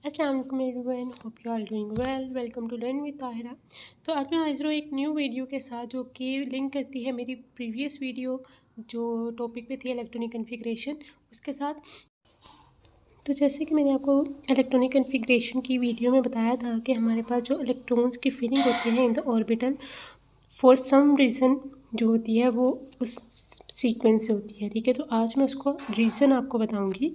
अस्सलाम वालेकुम everyone, hope you are doing well. Welcome to learn with Tahira. तो आज मैं हाजिर हूँ एक न्यू वीडियो के साथ जो कि लिंक करती है मेरी प्रीवियस वीडियो जो टॉपिक पे थी इलेक्ट्रॉनिक कॉन्फ़िगरेशन उसके साथ। तो जैसे कि मैंने आपको इलेक्ट्रॉनिक कॉन्फ़िगरेशन की वीडियो में बताया था कि हमारे पास जो इलेक्ट्रॉन्स की फीलिंग होती है in the orbital for some reason जो होती है वो उस सीक्वेंस से होती है। ठीक है, तो आज मैं उसको रीज़न आपको बताऊंगी।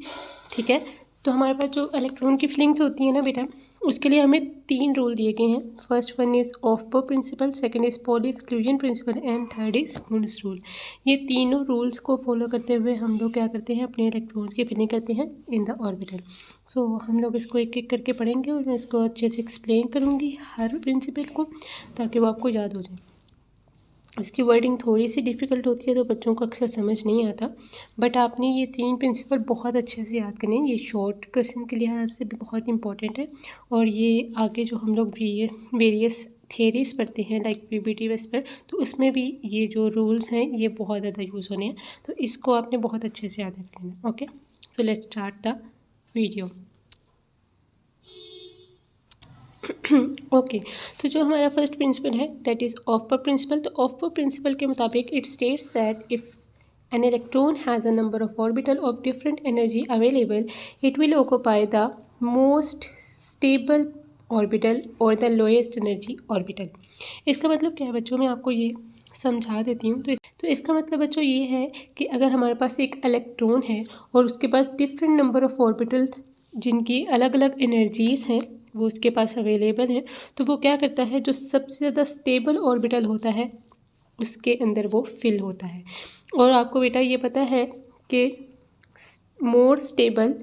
ठीक है, तो हमारे पास जो इलेक्ट्रॉन की फीलिंग्स होती हैं ना बेटा, उसके लिए हमें 3 रूल दिए गए हैं। First one is Aufbau principle, second is Pauli exclusion principle and third is Hund's rule. ये तीनों रूल्स को फॉलो करते हुए हम लोग क्या करते हैं, अपने इलेक्ट्रॉन्स की फीलिंग करते हैं इन द ऑर्बिटल। सो हम लोग इसको एक एक करके पढ़ेंगे और मैं इसको अच्छे से एक्सप्लेन करूँगी हर प्रिंसिपल को, ताकि वो आपको याद हो जाए। इसकी वर्डिंग थोड़ी सी डिफ़िकल्ट होती है तो बच्चों को अक्सर समझ नहीं आता, बट आपने ये 3 प्रिंसिपल बहुत अच्छे से याद करने हैं। ये शॉर्ट क्वेश्चन के लिहाज से भी बहुत इंपॉर्टेंट है और ये आगे जो हम लोग वेरियस थियरीज़ पढ़ते हैं लाइक पीपीटी बेस पर, तो उसमें भी ये जो रूल्स हैं ये बहुत ज़्यादा यूज़ होने हैं। तो इसको आपने बहुत अच्छे से याद रखना है। Okay, so let's start the video. Okay, तो जो हमारा फर्स्ट प्रिंसिपल है दैट इज़ ऑफ प्रिंसिपल। तो ऑफ प्रिंसिपल के मुताबिक it states that if an electron has a number of orbital of different energy available, it will occupy the most stable orbital or the lowest energy orbital। इसका मतलब क्या है बच्चों, मैं आपको ये समझा देती हूँ। तो इसका मतलब बच्चों ये है कि अगर हमारे पास एक इलेक्ट्रॉन है और उसके पास डिफरेंट नंबर ऑफ ऑर्बिटल जिनकी अलग अलग एनर्जीज़ हैं वो उसके पास अवेलेबल है, तो वो क्या करता है, जो सबसे ज़्यादा स्टेबल ऑर्बिटल होता है उसके अंदर वो फिल होता है। और आपको बेटा ये पता है कि मोर स्टेबल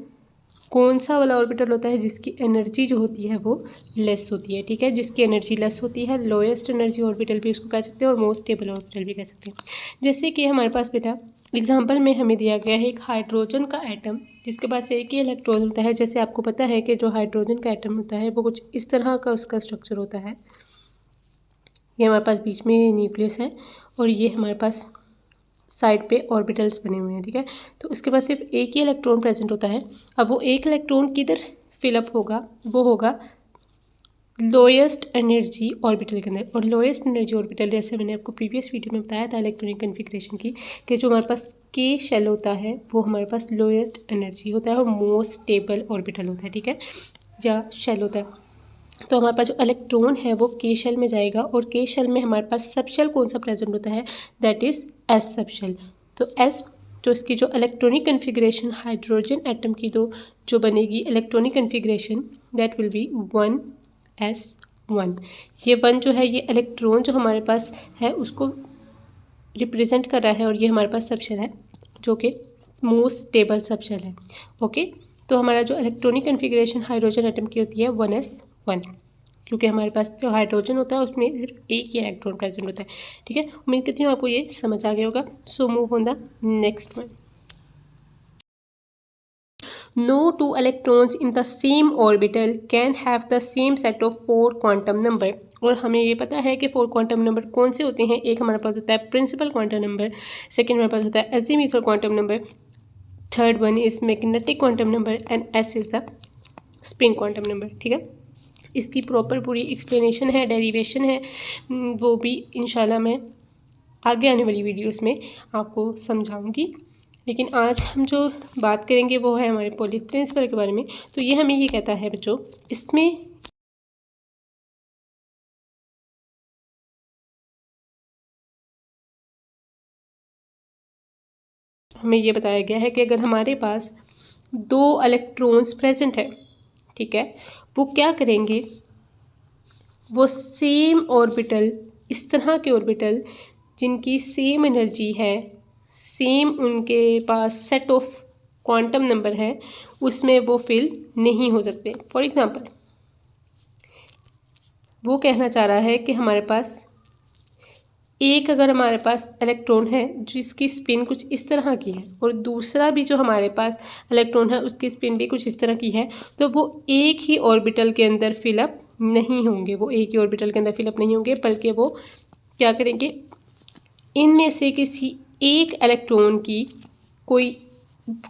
कौन सा वाला ऑर्बिटल होता है जिसकी एनर्जी जो होती है वो लेस होती है। ठीक है, जिसकी एनर्जी लेस होती है लोएस्ट एनर्जी ऑर्बिटल भी उसको कह सकते हैं और मोस्ट स्टेबल ऑर्बिटल भी कह सकते हैं। जैसे कि हमारे पास बेटा एग्जांपल में हमें दिया गया है एक हाइड्रोजन का एटम जिसके पास एक ही इलेक्ट्रॉन होता है। जैसे आपको पता है कि जो हाइड्रोजन का एटम होता है वो कुछ इस तरह का उसका स्ट्रक्चर होता है। ये हमारे पास बीच में न्यूक्लियस है और ये हमारे पास साइड पे ऑर्बिटल्स बने हुए हैं। ठीक है, तो उसके पास सिर्फ एक ही इलेक्ट्रॉन प्रेजेंट होता है। अब वो एक इलेक्ट्रॉन किधर फिलअप होगा, वो होगा लोएस्ट एनर्जी ऑर्बिटल के अंदर। और लोएस्ट एनर्जी ऑर्बिटल जैसे मैंने आपको प्रीवियस वीडियो में बताया था इलेक्ट्रॉनिक कॉन्फ़िगरेशन की, कि जो हमारे पास के शेल होता है वो हमारे पास लोएस्ट एनर्जी होता है और मोस्ट स्टेबल ऑर्बिटल होता है। ठीक है, या शेल होता है। तो हमारे पास जो इलेक्ट्रॉन है वो के शेल में जाएगा और के शेल में हमारे पास सब शेल कौन सा प्रेजेंट होता है, that is s subshell. तो एस जो इसकी जो इलेक्ट्रॉनिक कन्फिग्रेशन हाइड्रोजन एटम की तो जो बनेगी electronic configuration that will be 1s1। ये 1 जो है ये इलेक्ट्रॉन जो हमारे पास है उसको रिप्रेजेंट कर रहा है और ये हमारे पास सब शेल है जो कि मोस्ट स्टेबल सब शेल है। ओके, तो हमारा जो इलेक्ट्रॉनिक कन्फिग्रेशन हाइड्रोजन एटम की होती है 1s1, क्योंकि हमारे पास जो हाइड्रोजन होता है उसमें सिर्फ एक ही इलेक्ट्रॉन प्रेजेंट होता है। ठीक है, उम्मीद करती हूँ आपको ये समझ आ गया होगा। So move on the next one. No two electrons in the same orbital can have the same set of 4 quantum number। और हमें ये पता है कि 4 क्वांटम नंबर कौन से होते हैं। एक हमारे पास होता है प्रिंसिपल क्वांटम नंबर, सेकेंड हमारे पास होता है azimuthal quantum number, third one is magnetic quantum number and S is the spin quantum number. ठीक है, इसकी प्रॉपर पूरी एक्सप्लेनेशन है, डेरिवेशन है, वो भी इंशाल्लाह मैं आगे आने वाली वीडियोस में आपको समझाऊंगी। लेकिन आज हम जो बात करेंगे वो है हमारे पॉली प्रिंसिपल के बारे में। तो ये हमें ये कहता है बच्चों, इसमें हमें ये बताया गया है कि अगर हमारे पास 2 इलेक्ट्रॉन्स प्रेजेंट है, ठीक है, वो क्या करेंगे, वो सेम ऑर्बिटल, इस तरह के ऑर्बिटल जिनकी सेम एनर्जी है, सेम उनके पास सेट ऑफ क्वांटम नंबर है, उसमें वो फिल नहीं हो सकते। फॉर एग्जांपल वो कहना चाह रहा है कि हमारे पास एक अगर हमारे पास इलेक्ट्रॉन है जिसकी स्पिन कुछ इस तरह की है और दूसरा भी जो हमारे पास इलेक्ट्रॉन है उसकी स्पिन भी कुछ इस तरह की है, तो वो एक ही ऑर्बिटल के अंदर फिलअप नहीं होंगे। वो एक ही ऑर्बिटल के अंदर फिलअप नहीं होंगे, बल्कि वो क्या करेंगे, इनमें से किसी एक इलेक्ट्रॉन की कोई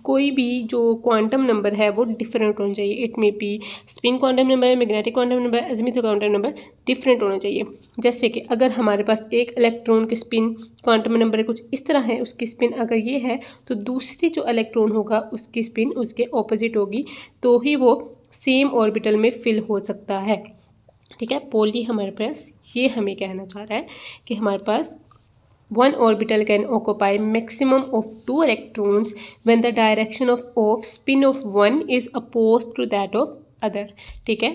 कोई भी जो क्वांटम नंबर है वो डिफरेंट होना चाहिए। It may be spin quantum number, magnetic quantum number, azimuthal quantum number different होना चाहिए। जैसे कि अगर हमारे पास एक इलेक्ट्रॉन की स्पिन क्वांटम नंबर कुछ इस तरह है, उसकी स्पिन अगर ये है तो दूसरी जो इलेक्ट्रॉन होगा उसकी स्पिन उसके ऑपोजिट होगी, तो ही वो सेम ऑर्बिटल में फिल हो सकता है। ठीक है, पोली हमारे पास ये हमें कहना चाह रहा है कि हमारे पास one orbital can occupy maximum of 2 electrons when the direction of spin of one is opposed to that of other। ठीक है,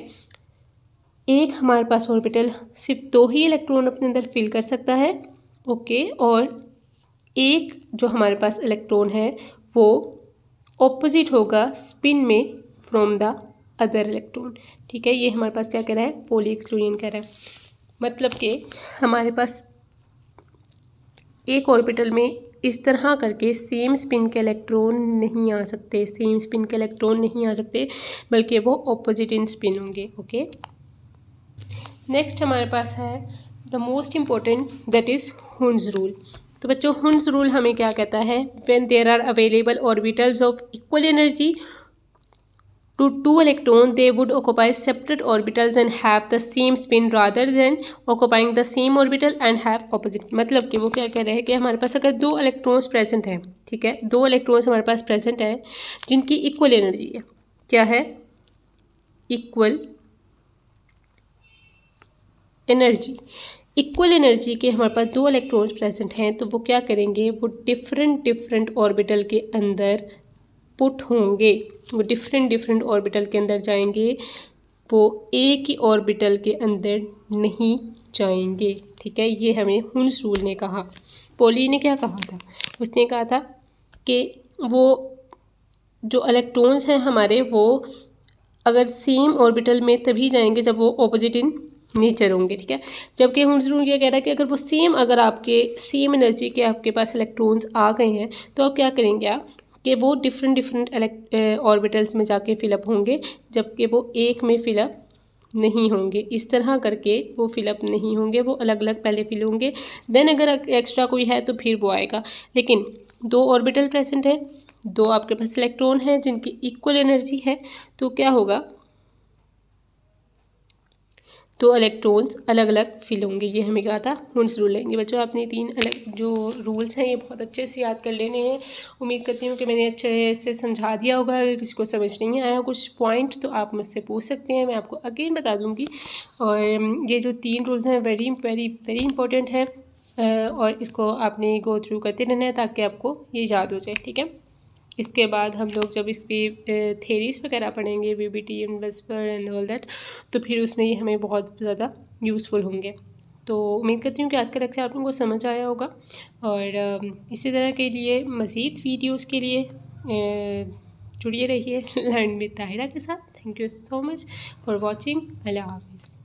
एक हमारे पास ऑर्बिटल सिर्फ 2 ही इलेक्ट्रॉन अपने अंदर फिल कर सकता है, ओके, और एक जो हमारे पास इलेक्ट्रॉन है वो ऑपोजिट होगा स्पिन में फ्रॉम द अदर इलेक्ट्रॉन। ठीक है, ये हमारे पास क्या कह रहा है, पोली एक्सक्लूजन कह रहा है। मतलब कि हमारे पास एक ऑर्बिटल में इस तरह करके सेम स्पिन के इलेक्ट्रॉन नहीं आ सकते, सेम स्पिन के इलेक्ट्रॉन नहीं आ सकते, बल्कि वो ऑपोजिट इन स्पिन होंगे। ओके, नेक्स्ट हमारे पास है the most important, that is Hund's rule. तो बच्चों हुन्स रूल हमें क्या कहता है, when there are available orbitals of equal energy to 2 electrons, they would occupy separate orbitals and have the same spin rather than occupying the same orbital and have opposite। मतलब कि वो क्या कह रहे हैं कि हमारे पास अगर 2 इलेक्ट्रॉन्स प्रेजेंट हैं, ठीक है, 2 इलेक्ट्रॉन्स हमारे पास प्रेजेंट है जिनकी इक्वल एनर्जी है, क्या है, इक्वल एनर्जी। इक्वल एनर्जी के हमारे पास 2 इलेक्ट्रॉन्स प्रेजेंट हैं, तो वो क्या करेंगे, वो डिफरेंट ऑर्बिटल के अंदर पुट होंगे, वो डिफरेंट ऑर्बिटल के अंदर जाएंगे, वो एक ही ऑर्बिटल के अंदर नहीं जाएंगे। ठीक है, ये हमें हुन्स रूल ने कहा। पोली ने क्या कहा था, उसने कहा था कि वो जो इलेक्ट्रॉन्स हैं हमारे वो अगर सेम ऑर्बिटल में तभी जाएंगे जब वो ऑपोजिट इन नेचर होंगे। ठीक है, जबकि हुन्स रूल ये कह रहा है कि अगर वो सेम, अगर आपके सेम एनर्जी के आपके पास इलेक्ट्रॉन्स आ गए हैं तो आप क्या करेंगे आप कि वो डिफरेंट ऑर्बिटल्स में जाके फिलअप होंगे, जबकि वो एक में फिलअप नहीं होंगे। इस तरह करके वो फिलअप नहीं होंगे, वो अलग अलग पहले फिल होंगे, देन अगर एक्स्ट्रा कोई है तो फिर वो आएगा। लेकिन 2 ऑर्बिटल प्रेजेंट है, 2 आपके पास इलेक्ट्रॉन है जिनकी इक्वल एनर्जी है, तो क्या होगा, 2 इलेक्ट्रॉन्स अलग अलग फिल होंगे। ये हमें कहा था हुन्स रूल लेंगे। बच्चों आपने 3 अलग जो रूल्स हैं ये बहुत अच्छे से याद कर लेने हैं। उम्मीद करती हूँ कि मैंने अच्छे से समझा दिया होगा। अगर किसी को समझ नहीं आया कुछ पॉइंट तो आप मुझसे पूछ सकते हैं, मैं आपको अगेन बता दूँगी। और ये जो 3 रूल्स हैं वेरी वेरी वेरी इंपॉर्टेंट है, और इसको आपने गो थ्रू करते रहना है ताकि आपको ये याद हो जाए। ठीक है, इसके बाद हम लोग जब इसकी थेरीज़ वगैरह पढ़ेंगे, VBT and VSEPR and all that, तो फिर उसमें ये हमें बहुत ज़्यादा यूज़फुल होंगे। तो उम्मीद करती हूँ कि आज का लेक्चर आप लोगों को समझ आया होगा, और इसी तरह के लिए मज़ीद वीडियोस के लिए जुड़िए रहिए लर्न विद ताहिरा के साथ। Thank you so much for watching. अल्लाह हाफ़िज़।